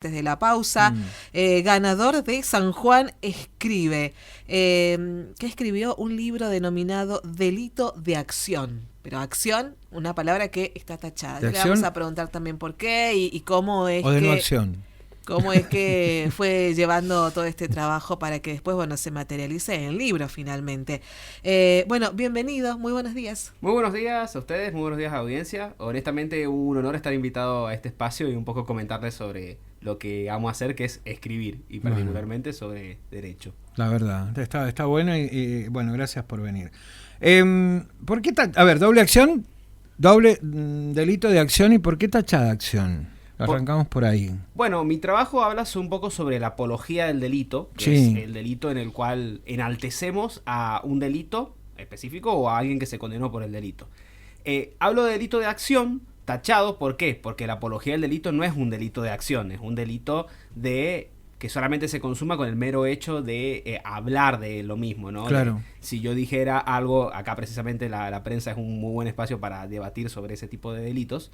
desde la pausa, ganador de San Juan Escribe, que escribió un libro denominado Delito de Acción. Pero acción, una palabra que está tachada. Le vamos a preguntar también por qué y cómo es o de no acción. ¿Cómo es que fue llevando todo este trabajo para que después, se materialice en el libro finalmente? Bienvenido, muy buenos días. Muy buenos días a ustedes, muy buenos días a la audiencia. Honestamente, un honor estar invitado a este espacio y un poco comentarles sobre lo que amo hacer, que es escribir, y particularmente sobre derecho. La verdad, está bueno y gracias por venir. ¿Por qué doble acción, delito de acción, y por qué tachada acción? Arrancamos por ahí. Bueno, mi trabajo habla un poco sobre la apología del delito, que es el delito en el cual enaltecemos a un delito específico o a alguien que se condenó por el delito. Hablo de delito de acción tachado, ¿por qué? Porque la apología del delito no es un delito de acción, es un delito de que solamente se consuma con el mero hecho de hablar de lo mismo, ¿no? Claro. Si yo dijera algo, acá precisamente la prensa es un muy buen espacio para debatir sobre ese tipo de delitos,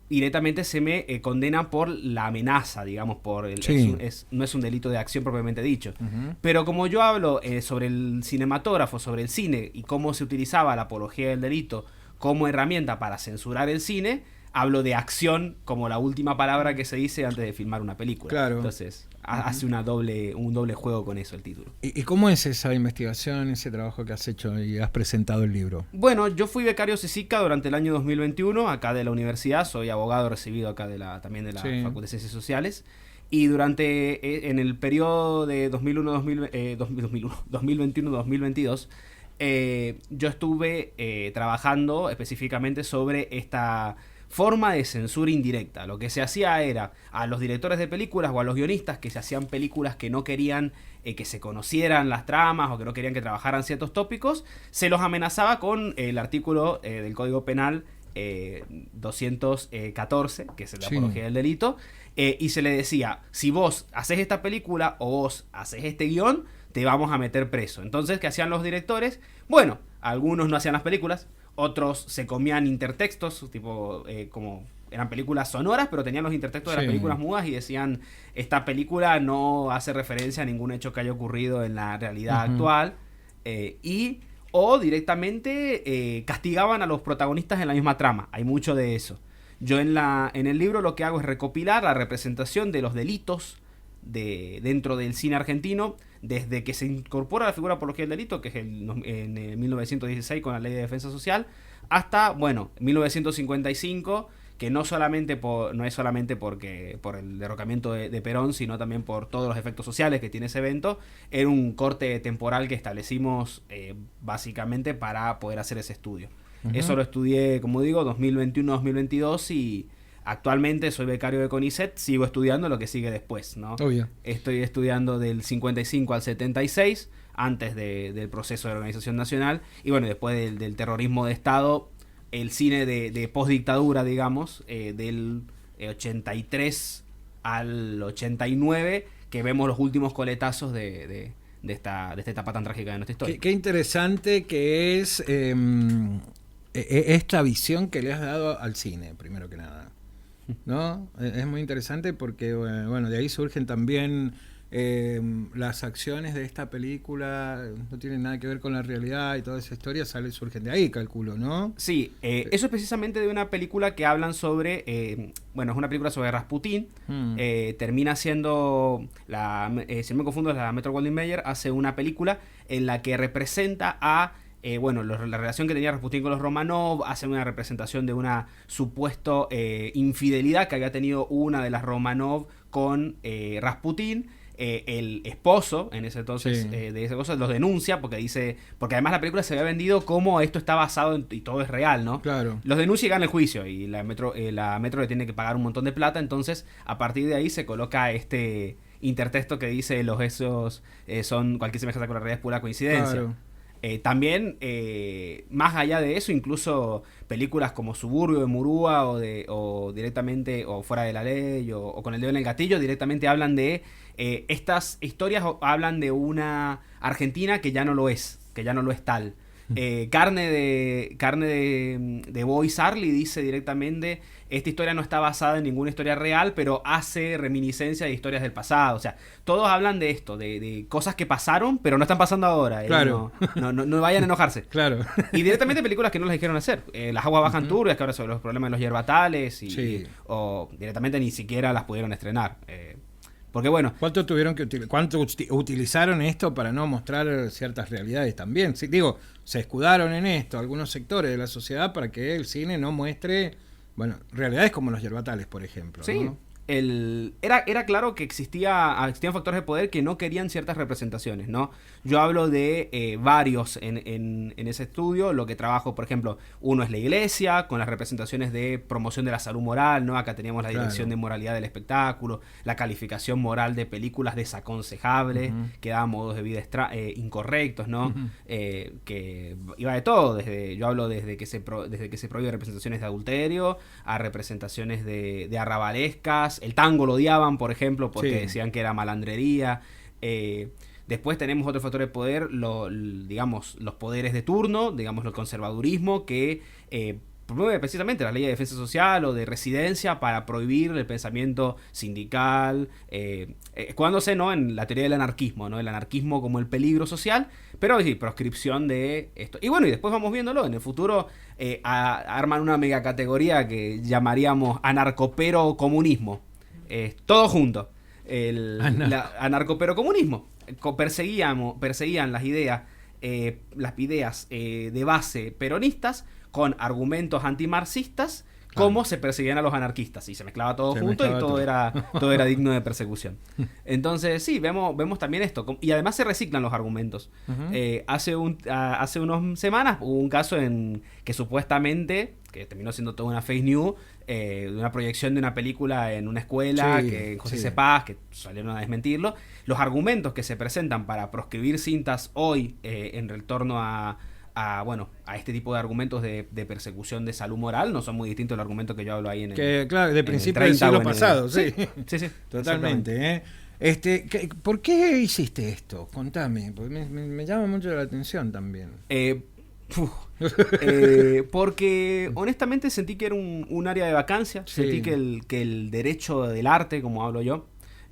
directamente se me condena por la amenaza, digamos, no es un delito de acción propiamente dicho. Uh-huh. Pero como yo hablo sobre el cinematógrafo, sobre el cine y cómo se utilizaba la apología del delito como herramienta para censurar el cine, hablo de acción como la última palabra que se dice antes de filmar una película. Claro. Entonces, hace un doble juego con eso el título. ¿Y cómo es esa investigación, ese trabajo que has hecho y has presentado el libro? Bueno, yo fui becario CICICA durante el año 2021, acá de la universidad, soy abogado recibido acá también de la Facultad de Ciencias Sociales, y en el periodo de 2021-2022, yo estuve trabajando específicamente sobre esta forma de censura indirecta. Lo que se hacía era a los directores de películas o a los guionistas que se hacían películas que no querían que se conocieran las tramas o que no querían que trabajaran ciertos tópicos, se los amenazaba con el artículo del Código Penal 214, que es la apología del delito, y se le decía, si vos haces esta película o vos haces este guión, te vamos a meter preso. Entonces, ¿qué hacían los directores? Bueno, algunos no hacían las películas, otros se comían intertextos, tipo como eran películas sonoras, pero tenían los intertextos de las películas mudas y decían, esta película no hace referencia a ningún hecho que haya ocurrido en la realidad actual, o directamente castigaban a los protagonistas en la misma trama. Hay mucho de eso. Yo en el libro lo que hago es recopilar la representación de los delitos dentro del cine argentino, desde que se incorpora la figura de apología del delito, que es en 1916 con la Ley de Defensa Social, hasta 1955, que no es solamente por el derrocamiento de Perón, sino también por todos los efectos sociales que tiene ese evento. Era un corte temporal que establecimos básicamente para poder hacer ese estudio. Uh-huh. Eso lo estudié, como digo, 2021-2022, y actualmente soy becario de CONICET, sigo estudiando lo que sigue después, ¿no? Obvio. Estoy estudiando del 55 al 76, antes del proceso de organización nacional, y después del terrorismo de Estado, el cine de postdictadura, digamos, del 83 al 89, que vemos los últimos coletazos de esta etapa tan trágica de nuestra historia. Qué interesante que es esta visión que le has dado al cine, primero que nada, ¿no? Es muy interesante porque de ahí surgen también las acciones de esta película, no tienen nada que ver con la realidad, y toda esa historia surgen de ahí, calculo, ¿no? Sí, eso es precisamente de una película que hablan sobre, es una película sobre Rasputín. Termina siendo si no me confundo, la Metro-Goldwyn-Mayer hace una película en la que representa a la relación que tenía Rasputín con los Romanov, hace una representación de una supuesta infidelidad que había tenido una de las Romanov con Rasputín. El esposo, en ese entonces, de esa cosa, los denuncia porque además la película se había vendido como esto está basado y todo es real, ¿no? Claro. Los denuncia y gana el juicio, y la Metro le tiene que pagar un montón de plata. Entonces, a partir de ahí se coloca este intertexto que dice los hechos son cualquier semejanza con la realidad es pura coincidencia. Claro. También, más allá de eso, incluso películas como Suburbio de Murúa o directamente, o Fuera de la Ley, o Con el dedo en el gatillo, directamente hablan de estas historias, hablan de una Argentina que ya no lo es tal. Carne de Boy Sarli dice directamente: esta historia no está basada en ninguna historia real, pero hace reminiscencia de historias del pasado. O sea, todos hablan de esto, de cosas que pasaron, pero no están pasando ahora. Claro. No vayan a enojarse. Claro. Y directamente películas que no las dijeron hacer. Las aguas bajan turbias, que ahora sobre los problemas de los yerbatales, o directamente ni siquiera las pudieron estrenar. Porque bueno... ¿Cuánto utilizaron esto para no mostrar ciertas realidades también? Sí, digo, se escudaron en esto algunos sectores de la sociedad para que el cine no muestre, bueno, realidades como los yerbatales, por ejemplo. Sí. ¿no? Era claro que existían factores de poder que no querían ciertas representaciones, ¿no? Yo hablo de varios en ese estudio. Lo que trabajo, por ejemplo, uno es la iglesia, con las representaciones de promoción de la salud moral, ¿no? Acá teníamos la dirección de moralidad del espectáculo, la calificación moral de películas desaconsejable, que daban modos de vida incorrectos, ¿no? Que iba de todo, yo hablo desde que se prohíbe representaciones de adulterio a representaciones de arrabalescas. El tango lo odiaban, por ejemplo, porque decían que era malandrería. Después tenemos otro factor de poder, digamos, los poderes de turno, digamos, el conservadurismo, que promueve precisamente la ley de defensa social o de residencia para prohibir el pensamiento sindical, escudándose, ¿no?, en la teoría del anarquismo, ¿no? El anarquismo como el peligro social, pero sí, proscripción de esto. Y bueno, y después vamos viéndolo, en el futuro arman una megacategoría que llamaríamos anarcopero-comunismo. Todo junto. Anarcopero-comunismo. Perseguían las ideas de base peronistas con argumentos antimarxistas, como se perseguían a los anarquistas, y se mezclaba todo junto y todo era digno de persecución. Entonces sí, vemos también esto, y además se reciclan los argumentos. Hace unas semanas hubo un caso en que supuestamente, que terminó siendo toda una fake news, de una proyección de una película en una escuela, que José Cepaz, que salieron a desmentirlo. Los argumentos que se presentan para proscribir cintas hoy en retorno a este tipo de argumentos de persecución de salud moral no son muy distintos a los argumentos que yo hablo ahí claro, de principio del siglo pasado. Sí, totalmente. ¿Por qué hiciste esto? Contame, porque me llama mucho la atención también. Porque honestamente sentí que era un área de vacancia. Sentí que el derecho del arte, como hablo yo,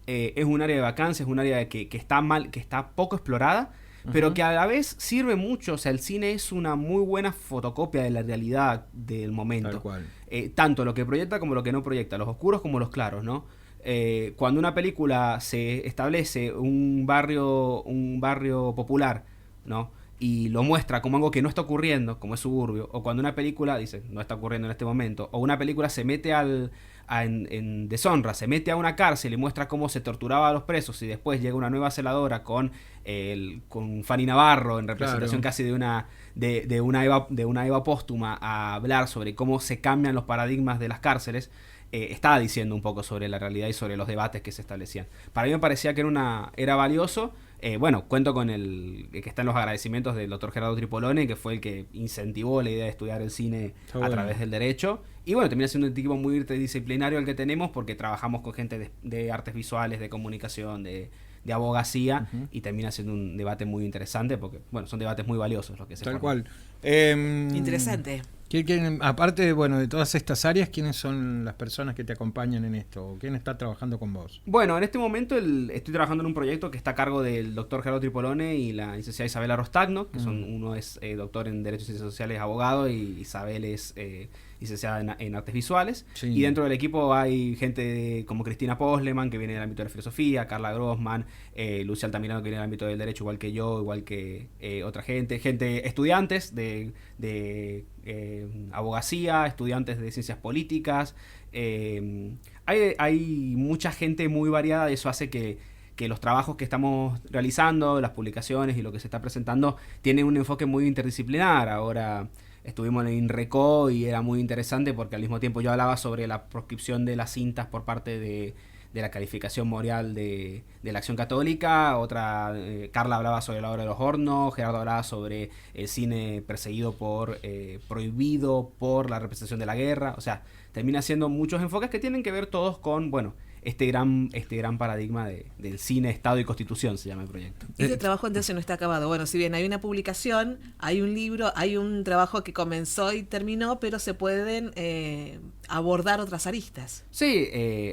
es un área de vacancia, es un área que está poco explorada, pero que a la vez sirve mucho. O sea, el cine es una muy buena fotocopia de la realidad del momento. Tal cual. Tanto lo que proyecta como lo que no proyecta, los oscuros como los claros, ¿no? Cuando una película se establece un barrio popular, ¿no?, y lo muestra como algo que no está ocurriendo, como es Suburbio, o cuando una película dice no está ocurriendo en este momento, o una película se mete en deshonra, se mete a una cárcel y muestra cómo se torturaba a los presos, y después llega una nueva celadora con Fanny Navarro en representación casi de una Eva póstuma a hablar sobre cómo se cambian los paradigmas de las cárceles. Estaba diciendo un poco sobre la realidad y sobre los debates que se establecían. Para mí me parecía que era valioso. Cuento con el que está en los agradecimientos del doctor Gerardo Tripolone, que fue el que incentivó la idea de estudiar el cine a través del derecho. Y bueno, termina siendo un equipo muy interdisciplinario el que tenemos, porque trabajamos con gente de artes visuales, de comunicación, de abogacía, y termina siendo un debate muy interesante, porque bueno, son debates muy valiosos los que se Tal forman. cual. Interesante. Aparte de todas estas áreas, ¿quiénes son las personas que te acompañan en esto? ¿Quién está trabajando con vos? Bueno, en este momento estoy trabajando en un proyecto que está a cargo del doctor Gerardo Tripolone y la licenciada Isabela Rostagno, que uno es doctor en Derechos y Ciencias Sociales, abogado, y Isabel es licenciada en Artes Visuales. Y dentro del equipo hay gente como Cristina Posleman, que viene del ámbito de la filosofía, Carla Grossman, Lucia Altamirano, que viene del ámbito del derecho, igual que yo, igual que otra gente, estudiantes de abogacía, estudiantes de ciencias políticas. Hay mucha gente muy variada, y eso hace que los trabajos que estamos realizando, las publicaciones y lo que se está presentando, tienen un enfoque muy interdisciplinar. Ahora estuvimos en INRECO y era muy interesante porque al mismo tiempo yo hablaba sobre la proscripción de las cintas por parte de la calificación moral de la Acción Católica. Carla hablaba sobre la obra de los hornos, Gerardo hablaba sobre el cine perseguido prohibido por la representación de la guerra. O sea, termina siendo muchos enfoques que tienen que ver todos con, este gran paradigma del cine, Estado y Constitución, se llama el proyecto. Este trabajo entonces no está acabado. Bueno, si bien hay una publicación, hay un libro, hay un trabajo que comenzó y terminó, pero se pueden abordar otras aristas. Sí,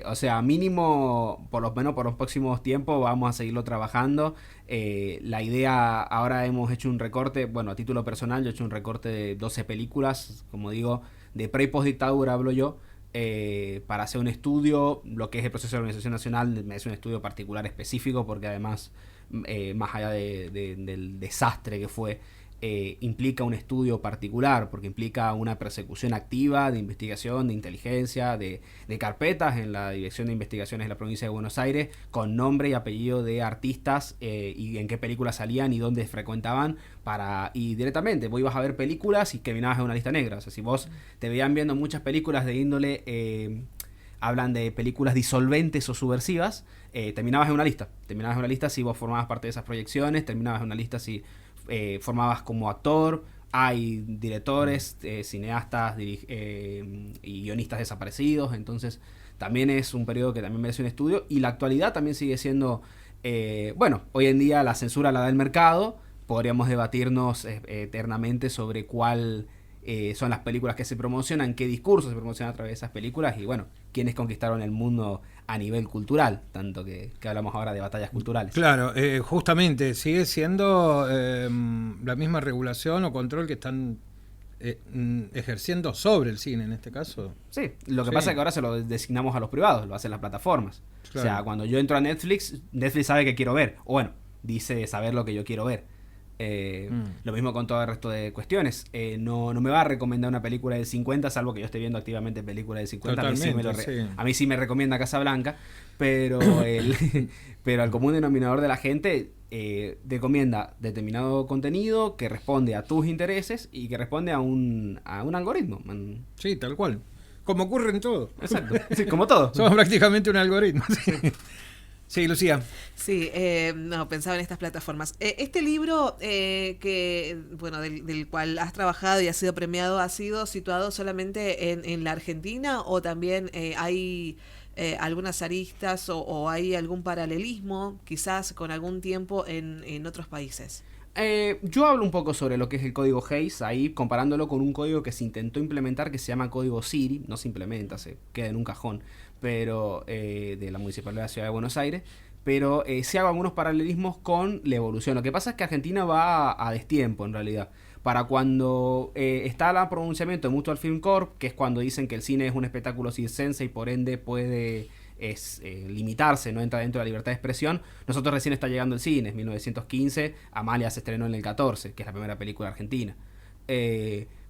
o sea, mínimo, por lo menos por los próximos tiempos, vamos a seguirlo trabajando. La idea, ahora hemos hecho un recorte, bueno, a título personal, yo he hecho un recorte de 12 películas, como digo, de pre y post dictadura hablo yo, para hacer un estudio, lo que es el proceso de organización nacional, me hace un estudio particular específico, porque además, más allá del desastre que fue, implica un estudio particular, porque implica una persecución activa de investigación, de inteligencia, de carpetas en la Dirección de Investigaciones de la Provincia de Buenos Aires, con nombre y apellido de artistas, y en qué películas salían y dónde frecuentaban, y directamente vos ibas a ver películas y terminabas en una lista negra. O sea, si vos te veían viendo muchas películas de índole, hablan de películas disolventes o subversivas, terminabas en una lista si vos formabas parte de esas proyecciones, terminabas en una lista si formabas como actor. Hay directores, cineastas y guionistas desaparecidos. Entonces también es un periodo que también merece un estudio, y la actualidad también sigue siendo, bueno, hoy en día la censura la da el mercado. Podríamos debatirnos eternamente sobre cuál son las películas que se promocionan, qué discursos se promocionan a través de esas películas, y bueno, quiénes conquistaron el mundo a nivel cultural, tanto que hablamos ahora de batallas culturales. Claro, justamente sigue siendo la misma regulación o control que están ejerciendo sobre el cine en este caso. Sí, lo que pasa es que ahora se lo designamos a los privados, lo hacen las plataformas. Claro. O sea, cuando yo entro a Netflix sabe que quiero ver, o bueno, dice saber lo que yo quiero ver. Lo mismo con todo el resto de cuestiones. No me va a recomendar una película del 50, salvo que yo esté viendo activamente películas del 50. A mí sí me recomienda Casablanca, pero pero al común denominador de la gente recomienda determinado contenido que responde a tus intereses y que responde a un algoritmo. Sí, tal cual. Como ocurre en todo. Exacto. Sí, como todo. Somos prácticamente un algoritmo. Sí. Sí, Lucía. Sí, no, pensaba en estas plataformas. Este libro que bueno, del cual has trabajado y ha sido premiado, ¿ha sido situado solamente en la Argentina o también hay algunas aristas o hay algún paralelismo quizás con algún tiempo en otros países? Yo hablo un poco sobre lo que es el código Hayes, ahí comparándolo con un código que se intentó implementar que se llama código Siri. No se implementa, se queda en un cajón, pero de la Municipalidad de la Ciudad de Buenos Aires, pero sí hago algunos paralelismos con la evolución. Lo que pasa es que Argentina va a destiempo en realidad. Para cuando está el pronunciamiento de Mutual Film Corp, que es cuando dicen que el cine es un espectáculo circense y por ende puede limitarse, no entra dentro de la libertad de expresión. Nosotros recién está llegando el cine, es 1915, Amalia se estrenó en el 14, que es la primera película argentina.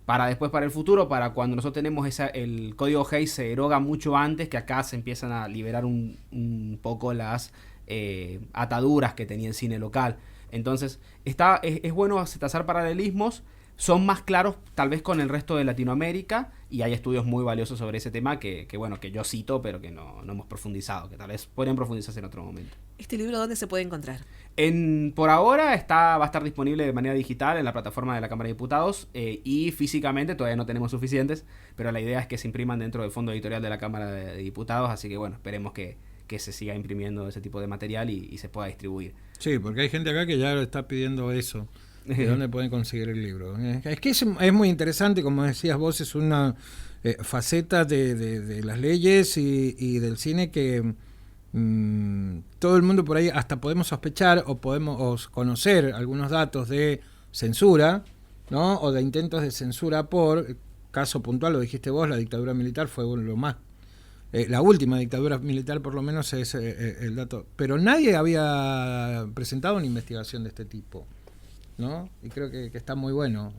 Para el futuro, para cuando nosotros tenemos el código Hayes se deroga mucho antes, que acá se empiezan a liberar un poco las ataduras que tenía el cine local. Entonces es bueno trazar paralelismos. Son más claros tal vez con el resto de Latinoamérica, y hay estudios muy valiosos sobre ese tema que yo cito, pero que no hemos profundizado, que tal vez podrían profundizarse en otro momento. ¿Este libro dónde se puede encontrar? Por ahora va a estar disponible de manera digital en la plataforma de la Cámara de Diputados, y físicamente todavía no tenemos suficientes, pero la idea es que se impriman dentro del fondo editorial de la Cámara de Diputados, así que bueno, esperemos que se siga imprimiendo ese tipo de material y se pueda distribuir. Sí, porque hay gente acá que ya está pidiendo eso. ¿De dónde pueden conseguir el libro? Es que es muy interesante, como decías vos, es una faceta de las leyes y del cine que todo el mundo por ahí hasta podemos sospechar o podemos conocer algunos datos de censura, ¿no? O de intentos de censura por caso puntual, lo dijiste vos, la dictadura militar fue lo más. La última dictadura militar por lo menos es el dato. Pero nadie había presentado una investigación de este tipo, ¿no? Y creo que está muy bueno,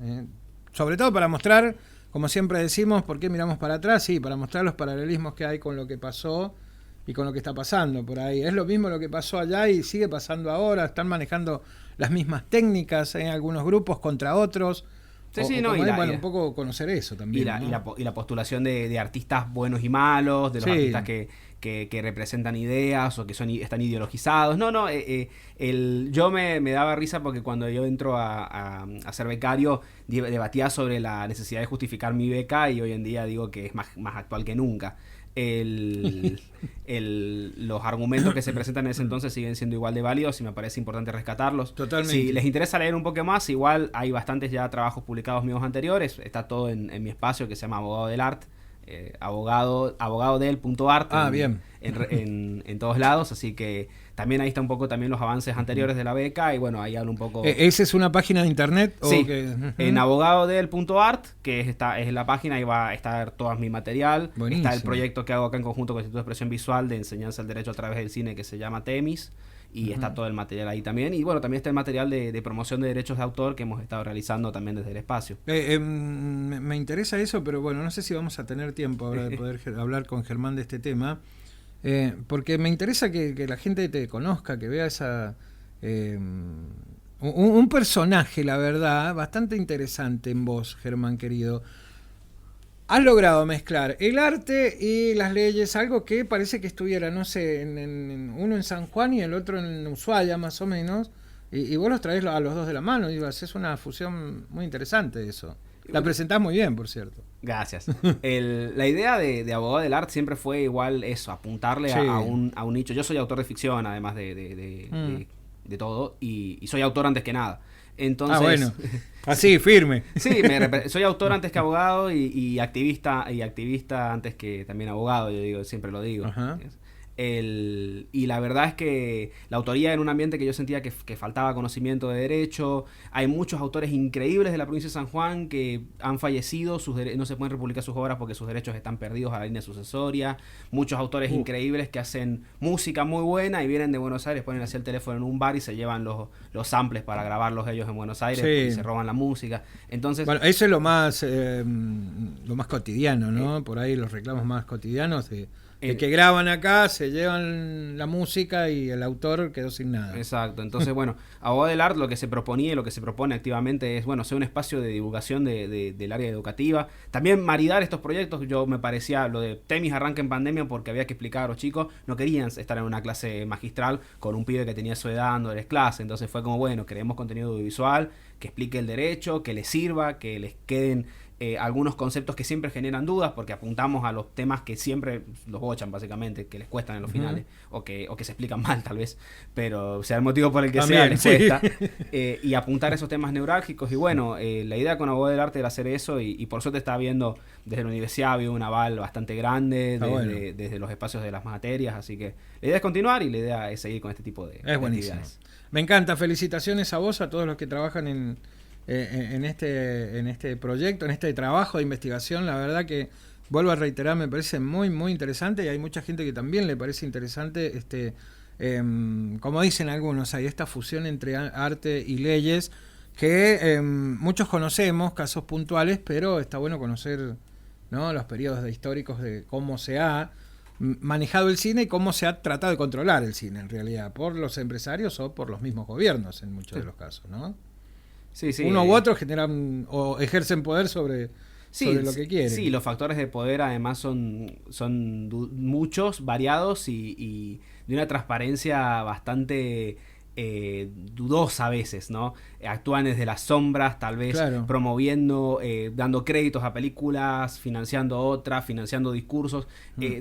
sobre todo para mostrar, como siempre decimos, ¿por qué miramos para atrás? Sí, para mostrar los paralelismos que hay con lo que pasó y con lo que está pasando por ahí. Es lo mismo lo que pasó allá y sigue pasando ahora. Están manejando las mismas técnicas en algunos grupos contra otros. Un poco conocer eso también. Y la postulación de artistas buenos y malos, de los artistas que representan ideas o que están ideologizados. Yo me daba risa porque cuando yo entro a ser becario debatía sobre la necesidad de justificar mi beca, y hoy en día digo que es más actual que nunca. los argumentos que se presentan en ese entonces siguen siendo igual de válidos y me parece importante rescatarlos. Totalmente. Si les interesa leer un poco más, igual hay bastantes ya trabajos publicados míos anteriores. Está todo en mi espacio que se llama Abogado del Art. Abogadodel.art bien. En todos lados, así que también ahí está un poco también los avances anteriores de la beca y bueno, ahí hablo un poco. ¿Esa es una página de internet? Sí, en abogadodel.art, que es la página, ahí va a estar todo mi material. Buenísimo. Está el proyecto que hago acá en conjunto con el Instituto de Expresión Visual de Enseñanza del Derecho a través del Cine que se llama TEMIS. Y está todo el material ahí también. Y bueno, también está el material de promoción de derechos de autor que hemos estado realizando también desde el espacio. Me interesa eso, pero bueno, no sé si vamos a tener tiempo ahora de poder hablar con Germán de este tema. Porque me interesa que la gente te conozca, que vea esa... un personaje, la verdad, bastante interesante en vos, Germán querido. Has logrado mezclar el arte y las leyes, algo que parece que estuviera, no sé, uno en San Juan y el otro en Ushuaia, más o menos, y vos los traés a los dos de la mano, y es una fusión muy interesante eso. La presentás muy bien, por cierto. Gracias. La idea de Abogado del Art siempre fue igual eso, apuntarle Sí. a un nicho. Yo soy autor de ficción, además de todo, y soy autor antes que nada. Entonces, bueno, así, firme. Sí, soy autor antes que abogado y activista antes que también abogado, yo digo, siempre lo digo. Ajá. Y la verdad es que la autoría en un ambiente que yo sentía que faltaba conocimiento de derecho. Hay muchos autores increíbles de la provincia de San Juan que han fallecido, no se pueden republicar sus obras porque sus derechos están perdidos a la línea sucesoria. Muchos autores increíbles que hacen música muy buena y vienen de Buenos Aires, ponen así el teléfono en un bar y se llevan los samples para grabarlos ellos en Buenos Aires y se roban la música. Entonces, bueno, eso es lo más cotidiano, ¿no? Por ahí los reclamos más cotidianos de que graban acá, se llevan la música y el autor quedó sin nada. Exacto. Entonces, bueno, Abogado del Art lo que se proponía y lo que se propone activamente es, bueno, ser un espacio de divulgación del área educativa. También maridar estos proyectos. Yo me parecía, lo de Temis arranca en pandemia porque había que explicar a los chicos, no querían estar en una clase magistral con un pibe que tenía su edad dándoles clase. Entonces fue como, bueno, creemos contenido audiovisual que explique el derecho, que les sirva, que les queden algunos conceptos que siempre generan dudas porque apuntamos a los temas que siempre los bochan básicamente, que les cuestan en los finales o que se explican mal tal vez, pero sea el motivo por el que También, sea les cuesta y apuntar esos temas neurálgicos y bueno, la idea con Abogado del Arte era hacer eso y por suerte está viendo desde la universidad había un aval bastante grande desde los espacios de las materias, así que la idea es continuar y la idea es seguir con este tipo de actividades. Me encanta, felicitaciones a vos, a todos los que trabajan en este proyecto, en este trabajo de investigación. La verdad que, vuelvo a reiterar, me parece muy, muy interesante y hay mucha gente que también le parece interesante, como dicen algunos, hay esta fusión entre arte y leyes que muchos conocemos, casos puntuales, pero está bueno conocer, ¿no?, los periodos históricos de cómo se ha manejado el cine y cómo se ha tratado de controlar el cine, en realidad, por los empresarios o por los mismos gobiernos en muchos de los casos, ¿no? Sí, Uno u otro generan o ejercen poder sobre lo que quieren. Sí, los factores de poder además son muchos, variados y de una transparencia bastante dudosa a veces, ¿no? Actúan desde las sombras, tal vez promoviendo, dando créditos a películas, financiando otras, financiando discursos.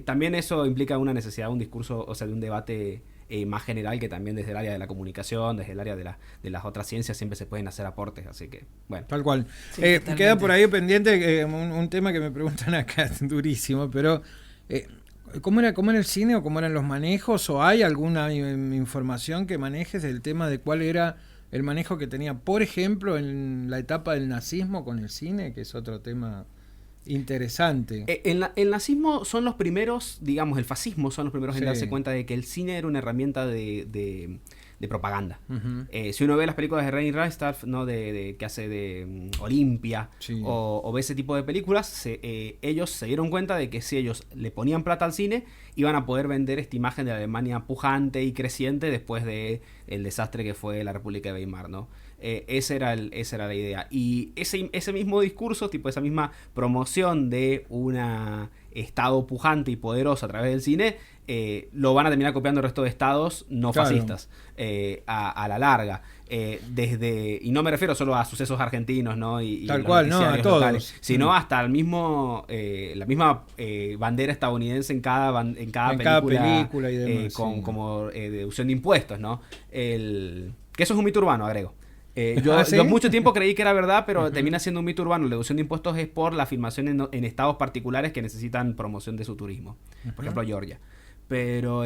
También eso implica una necesidad de un discurso, o sea, de un debate más general que también desde el área de la comunicación, desde el área de las otras ciencias siempre se pueden hacer aportes, así que bueno. Tal cual. Sí, queda por ahí pendiente un tema que me preguntan acá, durísimo, pero ¿cómo era el cine o cómo eran los manejos? ¿O hay alguna información que manejes del tema de cuál era el manejo que tenía, por ejemplo, en la etapa del nazismo con el cine, que es otro tema interesante? El nazismo son los primeros, digamos, el fascismo son los primeros en darse cuenta de que el cine era una herramienta de propaganda. Si uno ve las películas de René Reistaff, ¿no?, que hace de Olimpia, o ve ese tipo de películas, ellos se dieron cuenta de que si ellos le ponían plata al cine, iban a poder vender esta imagen de la Alemania pujante y creciente después de el desastre que fue la República de Weimar, ¿no? Esa era la idea. Y ese mismo discurso, tipo esa misma promoción de un Estado pujante y poderoso a través del cine, lo van a terminar copiando el resto de estados no Claro. fascistas a la larga. Y no me refiero solo a sucesos argentinos, ¿no? Y Tal los cual, no, noticiarios a todos. locales, sino hasta el mismo la misma bandera estadounidense en cada película y demás, sí. como deducción de impuestos, ¿no? Que eso es un mito urbano, agrego. ¿Sí? Yo mucho tiempo creí que era verdad, pero termina siendo un mito urbano. La deducción de impuestos es por la filmación en estados particulares que necesitan promoción de su turismo. Por ejemplo, Georgia. Pero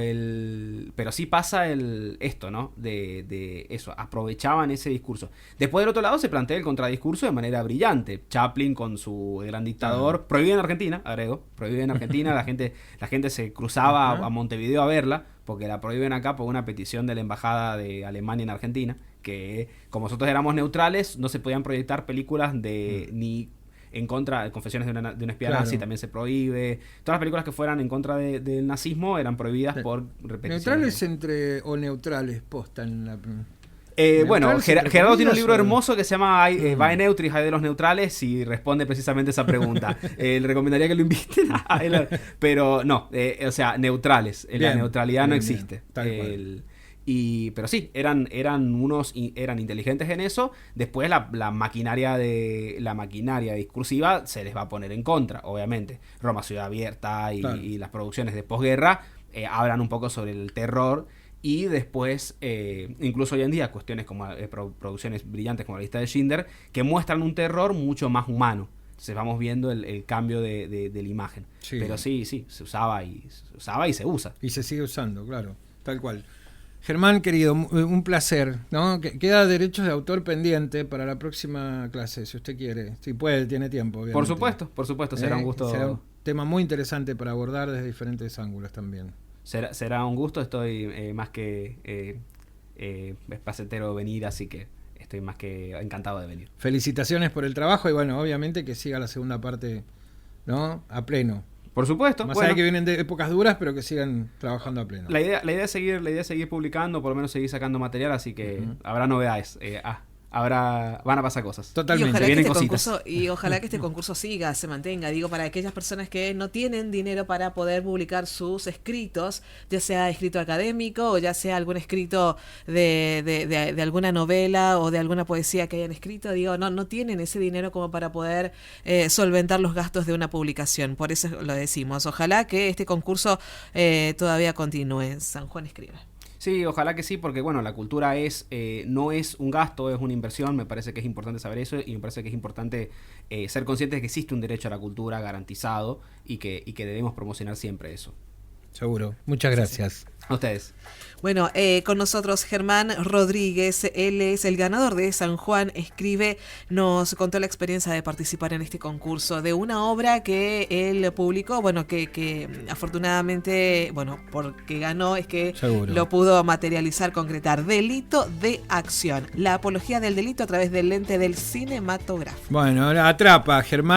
sí pasa esto, ¿no? De eso, aprovechaban ese discurso. Después del otro lado se plantea el contradiscurso de manera brillante. Chaplin con su Gran Dictador, prohibido en Argentina, agrego, prohibido en Argentina, la gente se cruzaba a Montevideo a verla, porque la prohíben acá por una petición de la embajada de Alemania en Argentina, que como nosotros éramos neutrales, no se podían proyectar películas ni en contra de Confesiones de una espía nazi, también se prohíbe. Todas las películas que fueran en contra del nazismo eran prohibidas por repetición. ¿Neutrales o neutrales posta en la... Bueno, Gerardo tiene un libro o... hermoso que se llama Vae Neutris, hay de los neutrales, y responde precisamente esa pregunta. Le recomendaría que lo inviten a él, pero no, o sea, neutrales. La neutralidad no existe. Pero sí, eran inteligentes en eso. Después la maquinaria discursiva se les va a poner en contra, obviamente. Roma Ciudad Abierta y las producciones de posguerra hablan un poco sobre el terror. Y después, incluso hoy en día, cuestiones como producciones brillantes como La Lista de Schindler, que muestran un terror mucho más humano. Entonces vamos viendo el cambio de la imagen. Sí. Pero sí, se usaba y se usa. Y se sigue usando, claro, tal cual. Germán, querido, un placer, ¿no? Queda derechos de autor pendiente para la próxima clase, si usted quiere. Si puede, tiene tiempo, obviamente. Por supuesto, será un gusto. Será un tema muy interesante para abordar desde diferentes ángulos también. Será un gusto, estoy más que placentero de venir, así que estoy más que encantado de venir. Felicitaciones por el trabajo y bueno, obviamente que siga la segunda parte, ¿no? A pleno. Por supuesto. Más allá de que vienen de épocas duras, pero que sigan trabajando a pleno. La idea es seguir publicando, por lo menos seguir sacando material, así que habrá novedades. Van a pasar cosas. Totalmente. Y ojalá que este concurso siga, se mantenga. Digo, para aquellas personas que no tienen dinero para poder publicar sus escritos, ya sea escrito académico o ya sea algún escrito de alguna novela o de alguna poesía que hayan escrito, digo, no tienen ese dinero como para poder solventar los gastos de una publicación. Por eso lo decimos. Ojalá que este concurso todavía continúe. San Juan Escribe. Sí, ojalá que sí, porque bueno, la cultura no es un gasto, es una inversión. Me parece que es importante saber eso y me parece que es importante ser conscientes de que existe un derecho a la cultura garantizado y que debemos promocionar siempre eso. Seguro. Muchas gracias. A ustedes. Bueno, con nosotros Germán Rodríguez, él es el ganador de San Juan Escribe, nos contó la experiencia de participar en este concurso de una obra que él publicó, bueno, que afortunadamente, bueno, porque ganó es que Seguro. Lo pudo materializar, concretar. Delito de acción, la apología del delito a través del lente del cinematógrafo. Bueno, atrapa, Germán.